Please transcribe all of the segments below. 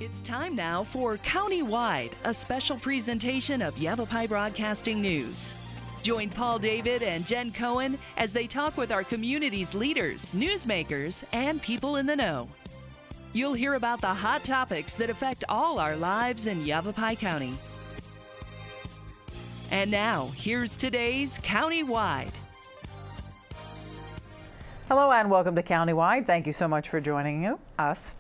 It's time now for Countywide, a special presentation of Yavapai Broadcasting News. Join Paul David and Jen Cohen as they talk with our community's leaders, newsmakers, and people in the know. You'll hear about the hot topics that affect all our lives in Yavapai County. And now, here's today's Countywide. Hello and welcome to Countywide. Thank you so much for joining us.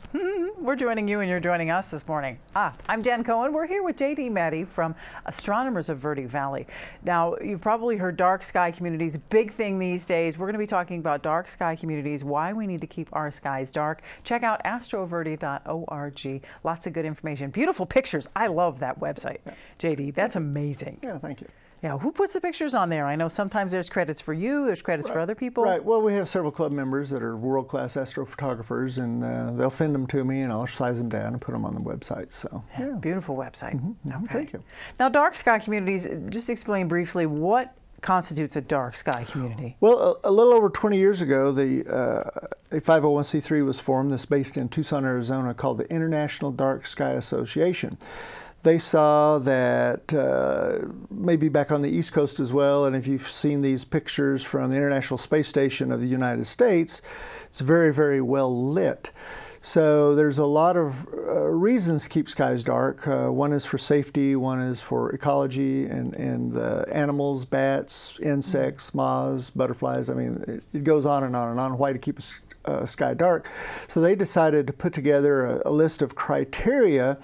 We're joining you and you're joining us this morning. I'm Jen Cohen. We're here with JD Maddy from Astronomers of Verde Valley. Now, you've probably heard dark sky communities, big thing these days. We're going to be talking about dark sky communities, why we need to keep our skies dark. Check out astroverde.org. Lots of good information. Beautiful pictures. I love that website. JD, that's amazing. Yeah, thank you. Yeah, who puts the pictures on there? I know sometimes there's credits for you, there's credits for other people. Right, well, we have several club members that are world-class astrophotographers, and they'll send them to me, and I'll size them down and put them on the website. So, yeah. Beautiful website. Okay. Thank you. Now, dark sky communities, just explain briefly what constitutes a dark sky community. Well, a little over 20 years ago, a 501c3 was formed that's based in Tucson, Arizona, called the International Dark Sky Association. They saw that maybe back on the East Coast as well, and if you've seen these pictures from the International Space Station of the United States, it's very, very well lit. So there's a lot of reasons to keep skies dark. One is for safety, one is for ecology and animals, bats, insects, moths, butterflies. I mean, it goes on and on and on, why to keep a sky dark. So they decided to put together a list of criteria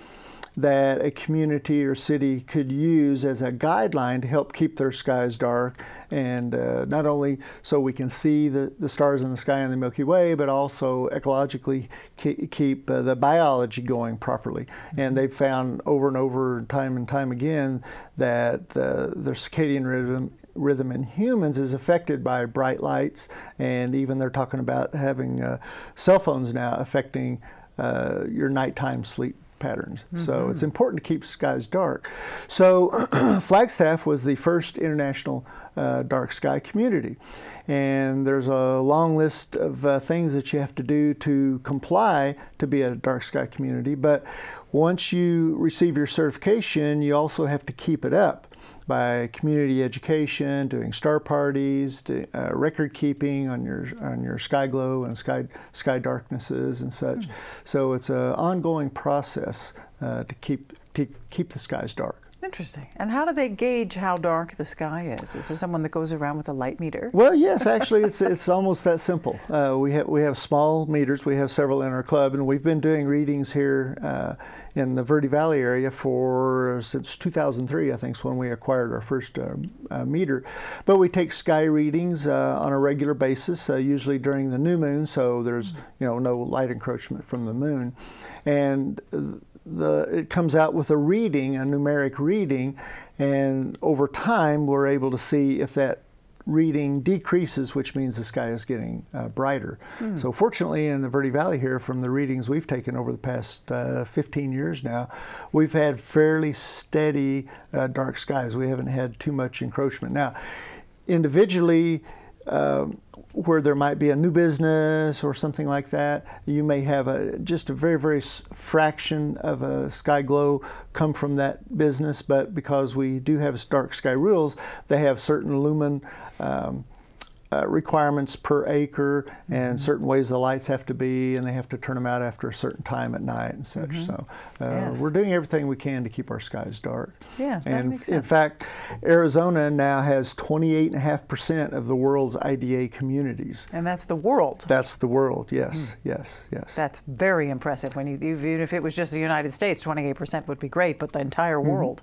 that a community or city could use as a guideline to help keep their skies dark, and not only so we can see the stars in the sky in the Milky Way, but also ecologically keep the biology going properly. And they've found over and time again that the circadian rhythm in humans is affected by bright lights, and even they're talking about having cell phones now affecting your nighttime sleep patterns. So it's important to keep skies dark. So Flagstaff was the first international dark sky community. And there's a long list of things that you have to do to comply to be a dark sky community. But once you receive your certification, you also have to keep it up by community education, doing star parties, record keeping on your sky glow and sky darknesses and such. So it's an ongoing process to keep the skies dark. Interesting. And how do they gauge how dark the sky is? Is there someone that goes around with a light meter? Well, yes, actually, it's almost that simple. We have small meters. We have several in our club, and we've been doing readings here in the Verde Valley area since 2003, I think, is when we acquired our first meter. But we take sky readings on a regular basis, usually during the new moon, so there's no light encroachment from the moon, and it comes out with a reading, a numeric reading, and over time we're able to see if that reading decreases, which means the sky is getting brighter. So fortunately in the Verde Valley here, from the readings we've taken over the past 15 years now, we've had fairly steady dark skies. We haven't had too much encroachment. Now, individually, where there might be a new business or something like that, you may have just a very, very fraction of a sky glow come from that business, but because we do have dark sky rules, they have certain lumen requirements per acre and certain ways the lights have to be, and they have to turn them out after a certain time at night and such. So we're doing everything we can to keep our skies dark. Yeah, that and makes sense. In fact, Arizona now has 28.5% of the world's IDA communities. And that's the world. That's the world, yes, yes. That's very impressive. Even if it was just the United States, 28% would be great, but the entire world.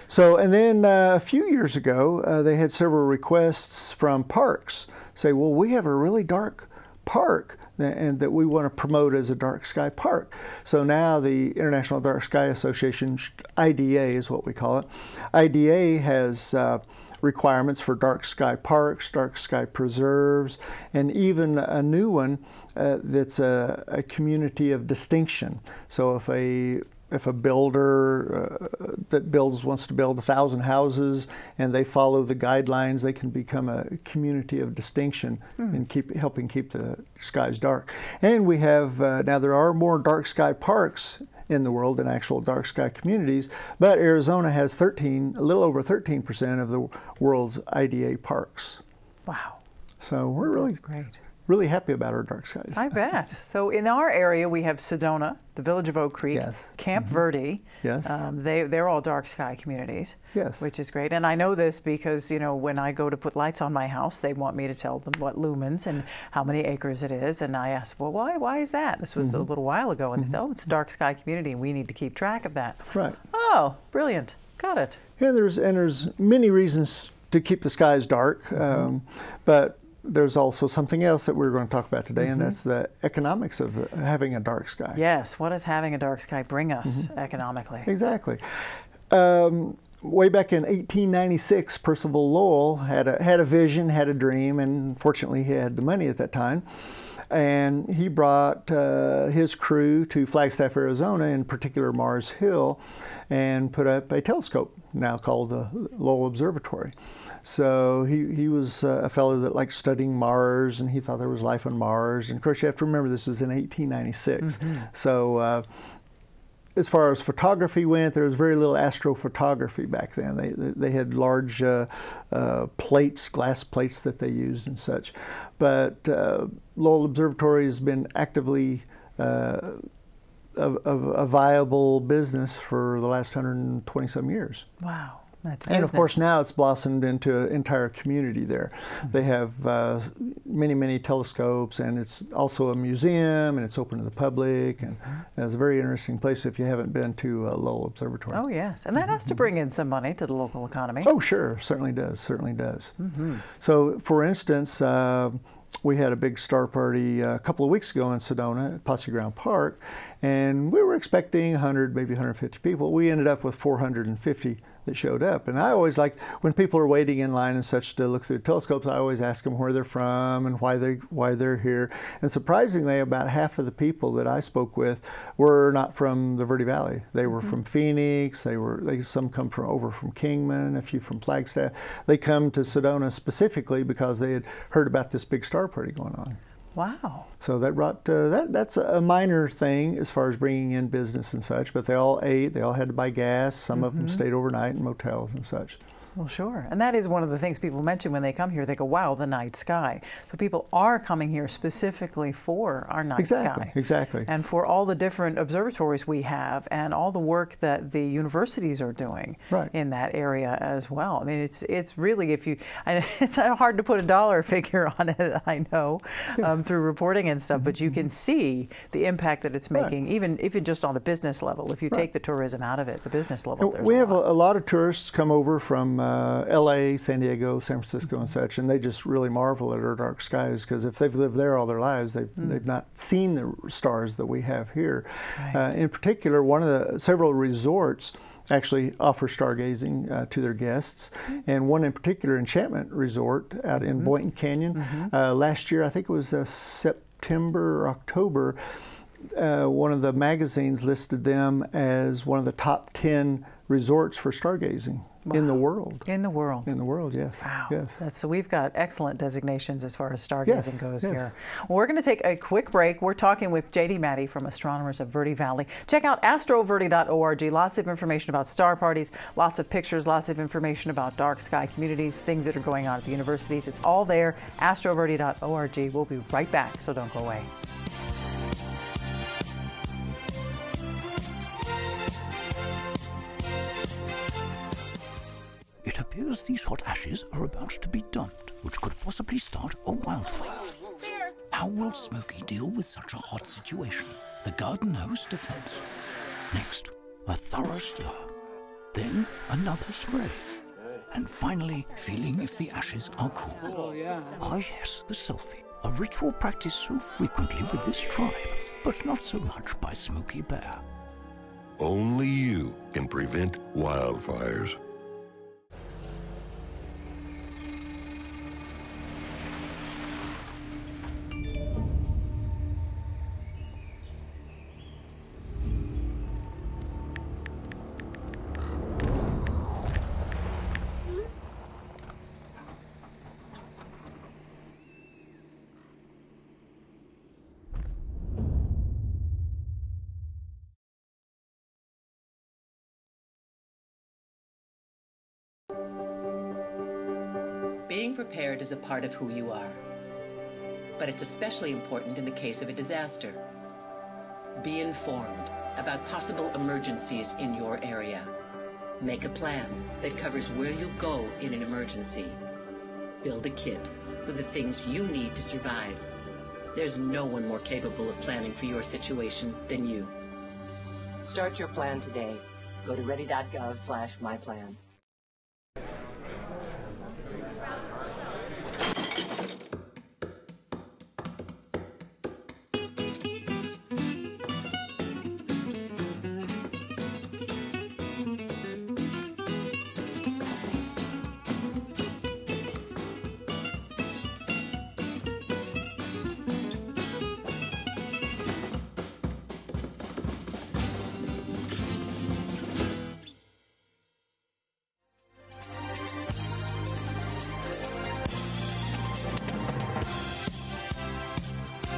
So, and then a few years ago, they had several requests from parks say, well, we have a really dark park and that we want to promote as a dark sky park. So now the International Dark Sky Association, IDA is what we call it, IDA has requirements for dark sky parks, dark sky preserves, and even a new one that's a community of distinction. So if a builder that wants to build 1,000 houses and they follow the guidelines, they can become a community of distinction and helping keep the skies dark. And we have now there are more dark sky parks in the world in actual dark sky communities, but Arizona has a little over 13% of the world's IDA parks. Wow. So we're That's great. really happy about our dark skies. I bet. So in our area, we have Sedona, the Village of Oak Creek, Yes. Camp Verde. Yes. They're all dark sky communities. Yes. Which is great. And I know this because, you know, when I go to put lights on my house, they want me to tell them what lumens and how many acres it is. And I ask, well, why is that? This was a little while ago. And they said, oh, it's a dark sky community, and we need to keep track of that. Right. Oh, brilliant. Got it. Yeah, there's many reasons to keep the skies dark, but there's also something else that we're going to talk about today, and that's the economics of having a dark sky. Yes. What does having a dark sky bring us economically? Exactly. Way back in 1896, Percival Lowell had a vision, had a dream, and fortunately he had the money at that time. And he brought his crew to Flagstaff, Arizona, in particular Mars Hill, and put up a telescope, now called the Lowell Observatory. So he was a fellow that liked studying Mars, and he thought there was life on Mars. And of course, you have to remember this was in 1896. So as far as photography went, there was very little astrophotography back then. They had large plates, glass plates that they used and such. But Lowell Observatory has been actively a viable business for the last 120-some years. Wow. That's and of course now it's blossomed into an entire community there. They have many telescopes, and it's also a museum, and it's open to the public, and it's a very interesting place if you haven't been to Lowell Observatory. Oh yes, and that has to bring in some money to the local economy. Oh sure, certainly does. So for instance, we had a big star party a couple of weeks ago in Sedona at Posse Ground Park, and we were expecting 100, maybe 150 people. We ended up with 450 that showed up. And I always like, when people are waiting in line and such to look through telescopes, I always ask them where they're from and why they're here. And surprisingly, about half of the people that I spoke with were not from the Verde Valley. They were from Phoenix. Some come over from Kingman, a few from Flagstaff. They come to Sedona specifically because they had heard about this big star party going on. Wow. So that brought that's a minor thing as far as bringing in business and such, but they all ate, they all had to buy gas, some of them stayed overnight in motels and such. Well, sure. And that is one of the things people mention when they come here. They go, wow, the night sky. So people are coming here specifically for our night sky. Exactly. And for all the different observatories we have and all the work that the universities are doing in that area as well. I mean, it's really, it's hard to put a dollar figure on it, I know, through reporting and stuff, but you can see the impact that it's making, even just on a business level. If you take the tourism out of it, the business level, there's we have a lot of tourists come over from LA, San Diego, San Francisco and such, and they just really marvel at our dark skies, because if they've lived there all their lives, they've not seen the stars that we have here. In particular, one of the several resorts actually offer stargazing to their guests, and one in particular, Enchantment Resort out in Boynton Canyon. Last year, I think it was September or October, one of the magazines listed them as one of the top 10 resorts for stargazing. Wow. In the world. In the world. In the world, yes. Wow. Yes. So we've got excellent designations as far as stargazing goes here. Well, we're going to take a quick break. We're talking with J.D. Maddy from Astronomers of Verde Valley. Check out astroverde.org. Lots of information about star parties, lots of pictures, lots of information about dark sky communities, things that are going on at the universities. It's all there. astroverde.org. We'll be right back, so don't go away. It appears these hot ashes are about to be dumped, which could possibly start a wildfire. How will Smokey deal with such a hot situation? The garden hose defense. Next, a thorough stir. Then another spray. And finally, feeling if the ashes are cool. Ah yes, the selfie. A ritual practiced so frequently with this tribe, but not so much by Smokey Bear. Only you can prevent wildfires. Being prepared is a part of who you are. But it's especially important in the case of a disaster. Be informed about possible emergencies in your area. Make a plan that covers where you go in an emergency. Build a kit with the things you need to survive. There's no one more capable of planning for your situation than you. Start your plan today. Go to ready.gov/myplan.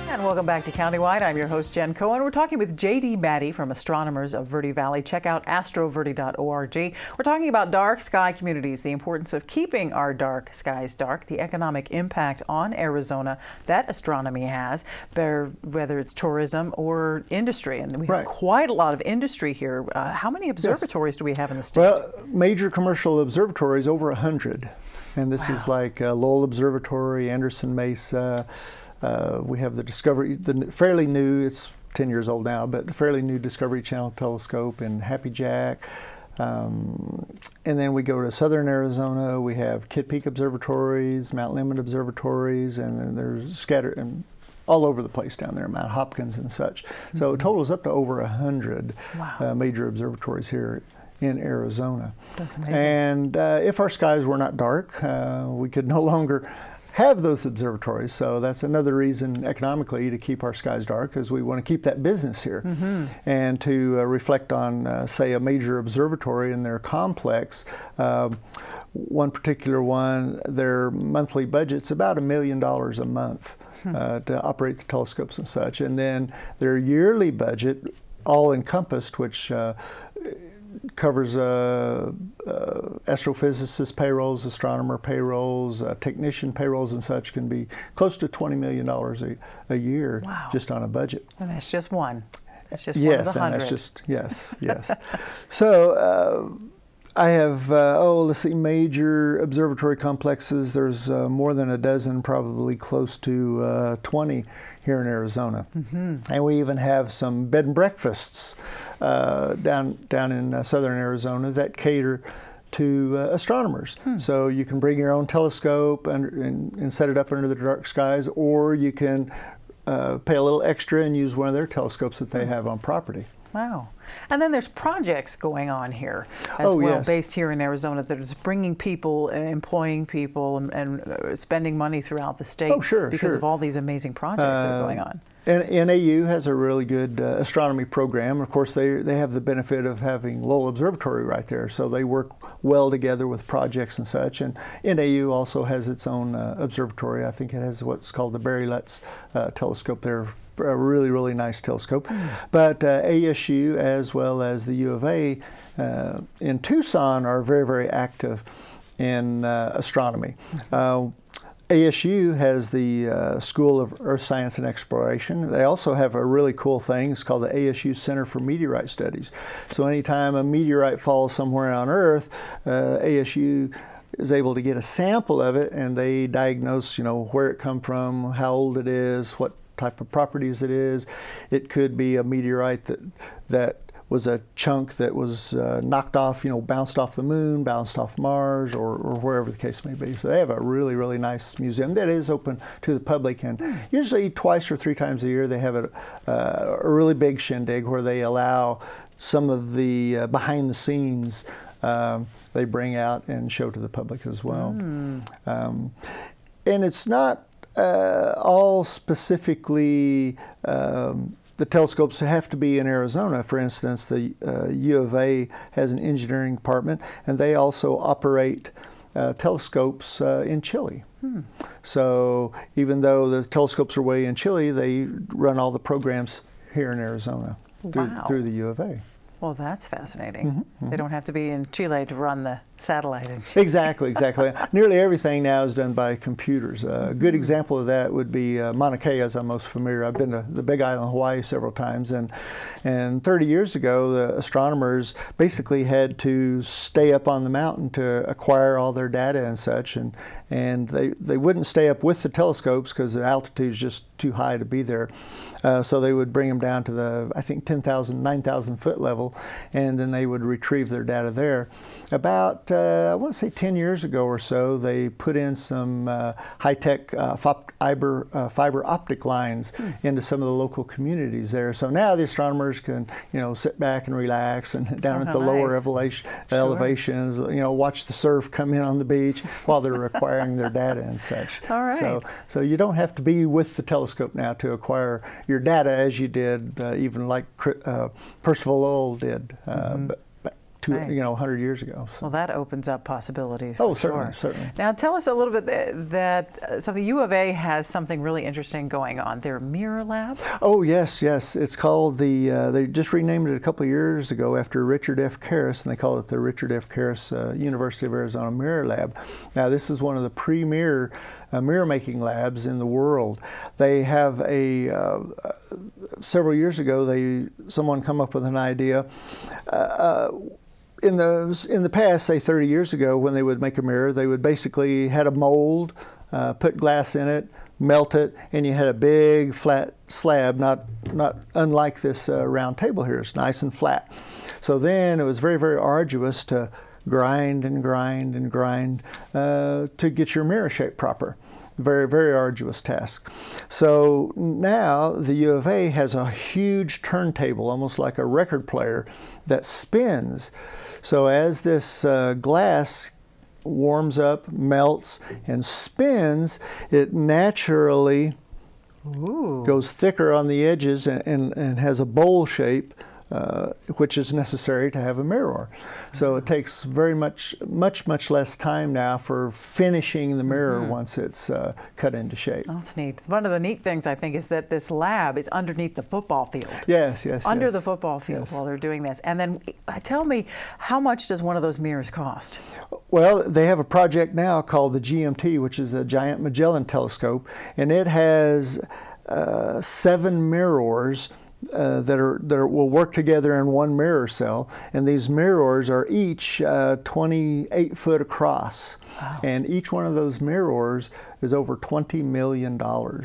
And welcome back to Countywide. I'm your host, Jen Cohen. We're talking with J.D. Maddy from Astronomers of Verde Valley. Check out astroverde.org. We're talking about dark sky communities, the importance of keeping our dark skies dark, the economic impact on Arizona that astronomy has, whether it's tourism or industry. And we have quite a lot of industry here. How many observatories do we have in the state? Well, major commercial observatories, over 100. And this is like Lowell Observatory, Anderson Mesa. We have the Discovery, the fairly new, it's 10 years old now, but the fairly new Discovery Channel telescope in Happy Jack. And then we go to southern Arizona, we have Kitt Peak observatories, Mount Lemmon observatories, and then there's scattered and all over the place down there, Mount Hopkins and such. So it totals up to over 100 major observatories here in Arizona. That's amazing. And if our skies were not dark, we could no longer have those observatories. So that's another reason economically to keep our skies dark, because we want to keep that business here. And to reflect on, say, a major observatory and their complex. One particular one, their monthly budget's about $1 million a month to operate the telescopes and such. And then their yearly budget, all encompassed, which covers astrophysicist payrolls, astronomer payrolls, technician payrolls and such, can be close to $20 million a year just on a budget. And that's just one. That's just one of the 100. And that's just, yes. So I have, let's see, major observatory complexes. There's more than a dozen, probably close to 20 here in Arizona. And we even have some bed and breakfasts down in southern Arizona that cater to astronomers. So you can bring your own telescope and set it up under the dark skies, or you can pay a little extra and use one of their telescopes that they have on property. Wow. And then there's projects going on here as well, based here in Arizona, that is bringing people and employing people and spending money throughout the state because of all these amazing projects that are going on. And NAU has a really good astronomy program. Of course, they have the benefit of having Lowell Observatory right there, so they work well together with projects and such. And NAU also has its own observatory. I think it has what's called the Barry Lutz telescope there. A really, really nice telescope. But ASU, as well as the U of A in Tucson, are very, very active in astronomy. ASU has the School of Earth Science and Exploration. They also have a really cool thing. It's called the ASU Center for Meteorite Studies. So anytime a meteorite falls somewhere on Earth, ASU is able to get a sample of it, and they diagnose, where it come from, how old it is, what type of properties it is. It could be a meteorite that was a chunk that was knocked off, bounced off the moon, bounced off Mars, or wherever the case may be. So they have a really, really nice museum that is open to the public, and usually twice or three times a year they have a really big shindig where they allow some of the behind the scenes they bring out and show to the public as well. And it's not all specifically the telescopes have to be in Arizona. For instance, the U of A has an engineering department, and they also operate telescopes in Chile. So even though the telescopes are way in Chile, they run all the programs here in Arizona through the U of A. Well, that's fascinating. They don't have to be in Chile to run the satellite. Exactly, exactly. Nearly everything now is done by computers. A good example of that would be Mauna Kea, as I'm most familiar. I've been to the Big Island, Hawaii several times, and 30 years ago, the astronomers basically had to stay up on the mountain to acquire all their data and such, and they wouldn't stay up with the telescopes because the altitude is just too high to be there. So they would bring them down to the, I think, 10,000, 9,000 foot level, and then they would retrieve their data there. About, I want to say 10 years ago or so, they put in some high-tech fiber optic lines into some of the local communities there. So now the astronomers can, sit back and relax and down at the lower elevations, watch the surf come in on the beach while they're acquiring their data and such. All right. So you don't have to be with the telescope now to acquire your data as you did, even like Percival Lowell did. 100 years ago. So. Well, that opens up possibilities. Oh, certainly, certainly. Now, tell us a little bit that something U of A has something really interesting going on. Their Mirror Lab. Oh, yes, yes. It's called they just renamed it a couple of years ago after Richard F. Karras, and they call it the Richard F. Karras University of Arizona Mirror Lab. Now, this is one of the premier mirror-making labs in the world. They have several years ago, someone come up with an idea. In the past, say 30 years ago, when they would make a mirror, they would basically had a mold, put glass in it, melt it, and you had a big flat slab, not unlike this round table here. It's nice and flat. So then it was very, very arduous to grind and grind and grind to get your mirror shape proper. Very, very arduous task. So now the U of A has a huge turntable, almost like a record player, that spins. So as this glass warms up, melts, and spins, it naturally goes thicker on the edges and has a bowl shape, which is necessary to have a mirror. So it takes much less time now for finishing the mirror once it's cut into shape. Oh, that's neat. One of the neat things, I think, is that this lab is underneath the football field. Yes, yes. Under the football field while they're doing this. And then tell me, how much does one of those mirrors cost? Well, they have a project now called the GMT, which is a Giant Magellan Telescope, and it has 7 mirrors that will work together in one mirror cell, and these mirrors are each 28 foot across. Wow. And each one of those mirrors is over $20 million. Wow.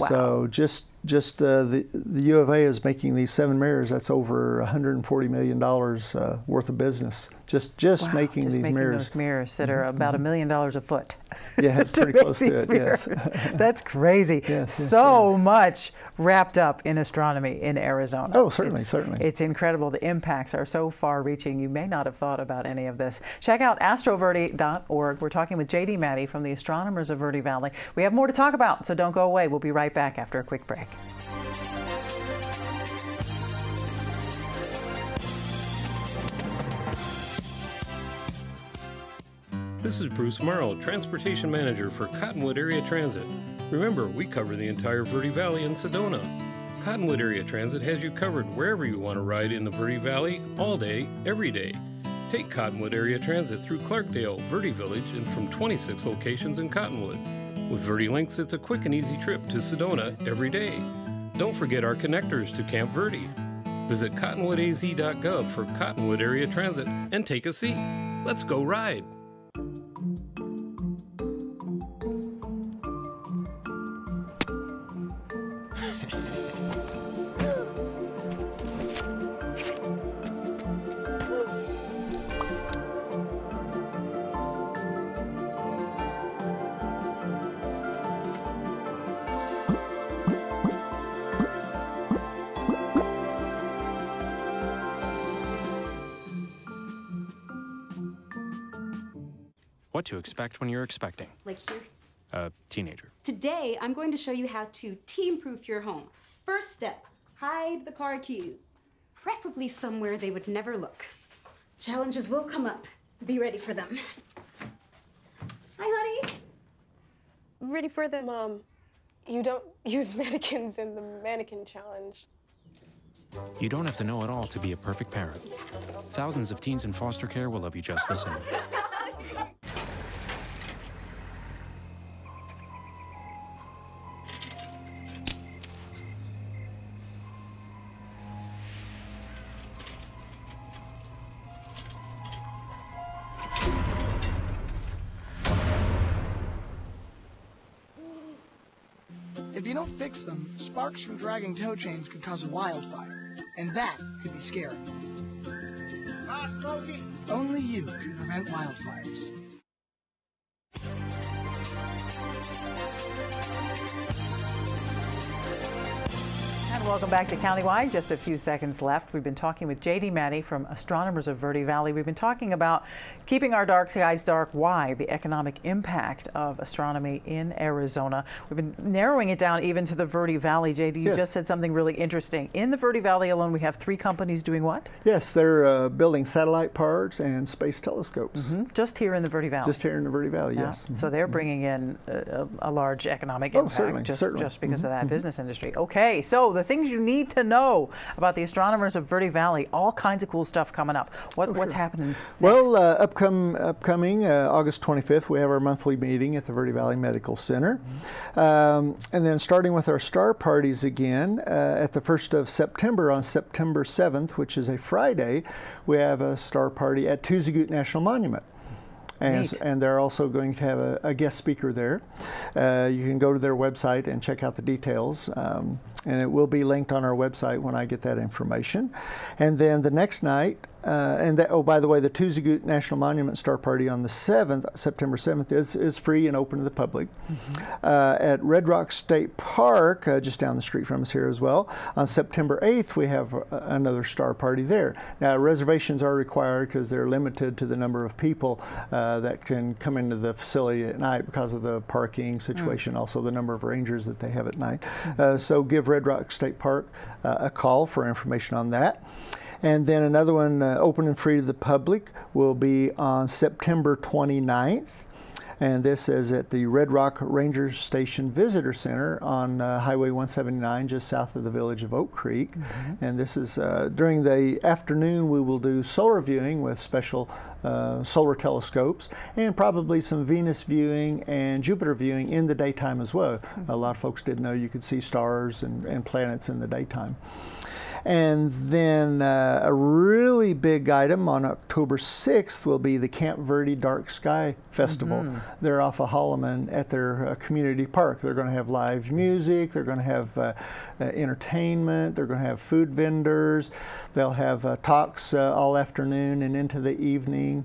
So just the U of A is making these 7 mirrors. That's over $140 million worth of business. Just making these mirrors. Those mirrors that are about $1 million a foot. Yeah, it's pretty close to it. Yes. That's crazy. Yes, so much wrapped up in astronomy in Arizona. Oh, certainly, certainly. It's incredible. The impacts are so far-reaching. You may not have thought about any of this. Check out astroverde.org. We're talking with J.D. Maddy from the Astronomers of Verde Valley. We have more to talk about, so don't go away. We'll be right back after a quick break. This is Bruce Morrow, Transportation Manager for Cottonwood Area Transit. Remember, we cover the entire Verde Valley and Sedona. Cottonwood Area Transit has you covered wherever you want to ride in the Verde Valley, all day, every day. Take Cottonwood Area Transit through Clarkdale, Verde Village, and from 26 locations in Cottonwood. With Verde Links, it's a quick and easy trip to Sedona every day. Don't forget our connectors to Camp Verde. Visit cottonwoodaz.gov for Cottonwood Area Transit and take a seat. Let's go ride. What to expect when you're expecting. Like here? A teenager. Today, I'm going to show you how to teen-proof your home. First step, hide the car keys. Preferably somewhere they would never look. Challenges will come up. Be ready for them. Hi, honey. Ready for the... Mom, you don't use mannequins in the mannequin challenge. You don't have to know it all to be a perfect parent. Thousands of teens in foster care will love you just the same. If you don't fix them, sparks from dragging tow chains could cause a wildfire, and that could be scary. Ah, Smokey! Only you can prevent wildfires. And welcome back to Countywide. Just a few seconds left. We've been talking with J.D. Maddy from Astronomers of Verde Valley. We've been talking about keeping our dark skies dark. Why? The economic impact of astronomy in Arizona. We've been narrowing it down even to the Verde Valley. J.D., you just said something really interesting. In the Verde Valley alone, we have 3 companies doing what? Yes, they're building satellite parks and space telescopes. Just here in the Verde Valley? Just here in the Verde Valley, yes. So they're bringing in a large economic impact just because of that business industry. Okay, so the things you need to know about the Astronomers of Verde Valley, all kinds of cool stuff coming up. What's happening next? Well, upcoming August 25th, we have our monthly meeting at the Verde Valley Medical Center. And then starting with our star parties again, at the 1st of September, on September 7th, which is a Friday, we have a star party at Tuzigoot National Monument. And they're also going to have a guest speaker there. You can go to their website and check out the details. And it will be linked on our website when I get that information. And then the next night, oh, by the way, the Tuzigoot National Monument Star Party on the 7th, September 7th, is free and open to the public. At Red Rock State Park, just down the street from us here as well, on September 8th, we have another star party there. Now, reservations are required because they're limited to the number of people that can come into the facility at night because of the parking situation, also the number of rangers that they have at night. So give Red Rock State Park a call for information on that. And then another one open and free to the public will be on September 29th. And this is at the Red Rock Ranger Station Visitor Center on Highway 179, just south of the village of Oak Creek. And this is during the afternoon, we will do solar viewing with special solar telescopes, and probably some Venus viewing and Jupiter viewing in the daytime as well. A lot of folks didn't know you could see stars and planets in the daytime. And then a really big item on October 6th will be the Camp Verde Dark Sky Festival. They're off of Holloman at their community park. They're going to have live music, they're going to have entertainment, they're going to have food vendors, they'll have talks all afternoon and into the evening,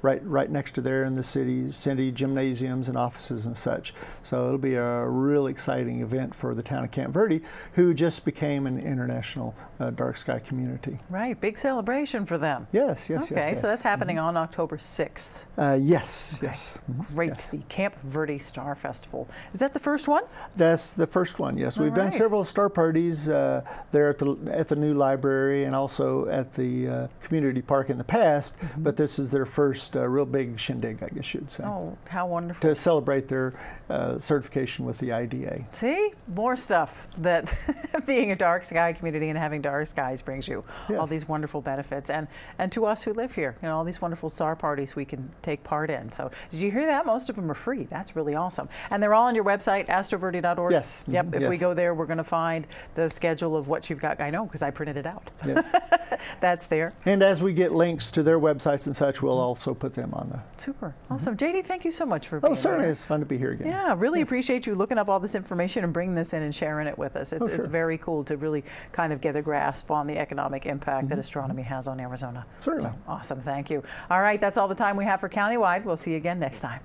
right next to there in the city gymnasiums and offices and such. So it'll be a real exciting event for the town of Camp Verde, who just became an international dark sky community. Right, big celebration for them. Yes. Okay, so that's happening on October 6th. Yes. Great, the Camp Verde Star Festival. Is that the first one? That's the first one, yes. We've done several star parties there at the new library and also at the community park in the past, but this is their first real big shindig, I guess you'd say. Oh, how wonderful. To celebrate their certification with the IDA. See, more stuff that being a dark sky community and having dark skies brings you. All these wonderful benefits, and to us who live here, all these wonderful star parties we can take part in. So did you hear that? Most of them are free. That's really awesome. And they're all on your website, astroverde.org? Yes. Yep, if we go there, we're going to find the schedule of what you've got. I know, because I printed it out. Yes. That's there. And as we get links to their websites and such, we'll also put them on the... Super. Awesome. JD, thank you so much for being certainly. here. It's fun to be here again. Yeah, really appreciate you looking up all this information and bringing this in and sharing it with us. It's very cool to really kind of get a grasp on the economic impact that astronomy has on Arizona. Certainly. So, awesome. Thank you. All right, that's all the time we have for Countywide. We'll see you again next time.